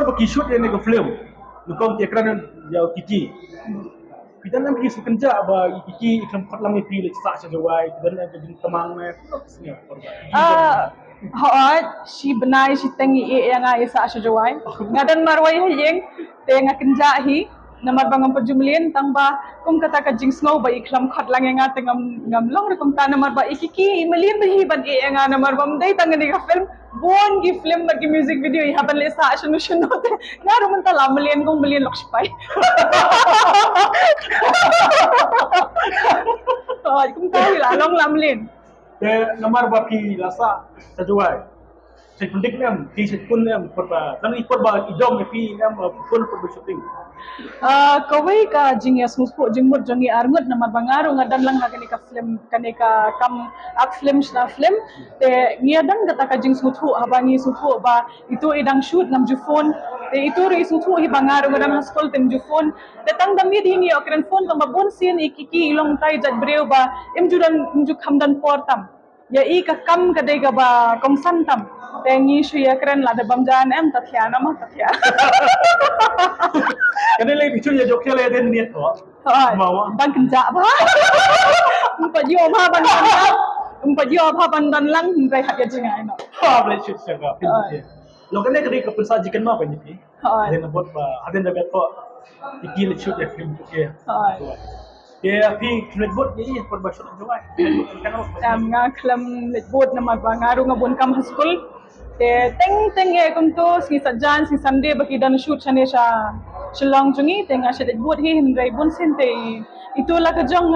namar baki shoot yang nego film. Nukong ekran jauh kiki. Kita nam kiki sukenja ba kiki iklam khotlam ni pilih sa jawai dan jadi temang me. Si benai si tengi yang ai sa jawai. Ngadan marwai hayeng te ngakenjahi namar bangang pajumlin tangba kum kata ka jings ngau ba iklam khat lang nga tengam ngamlong rekum ta namar ba ikiki imelin behi ban nga namar bam dai tangani ka film bon gi film ba gi music video haban le sa shunu shunu te ngaru man ta lamlien gong melien lokspai kum ta la long lamlien namar ba pi lasa sajawai. Saya pendik nam di sekun nam perba dan ikut ba idom pi nam pun perba shooting. Kawai ka jingya smuspo jingmut jongi armut namar bangaru ngadan lang hakani ka film kaneka kam ak film shna film te ngiadan kata ka jing smuthu habangi suthu ba itu idang shoot nam jufon te itu ri suthu hi bangaru ngadan haskol tem jufon te tang dam di ni okran phone tang babon sin ikiki ilong tai jat breu ba imjudan imjuk hamdan portam ya I ka kam kadai ka ba kongsan tam tengi suya keren la de bamjan em tathya nama tathya Kadang lagi bicu ya joknya lagi ada niat kok. Mau bang kenja ba empat yo ma ban dan lang rai hat ya jingai no Boleh shoot siapa? Lo kan kadang kapal sajikan apa ni? Ada nak buat ada nak buat ikil shoot ya film tu ya. Ya, pi netbot ni pun basut juga. Ngaklam netbot nama bangaru ngabun kam haskul. Teng ya kum tu si sajan si Sunday baki dan shoot chane sha Shillong jungi teng asya netbot hi hindrai bun sin te itu la ka jong.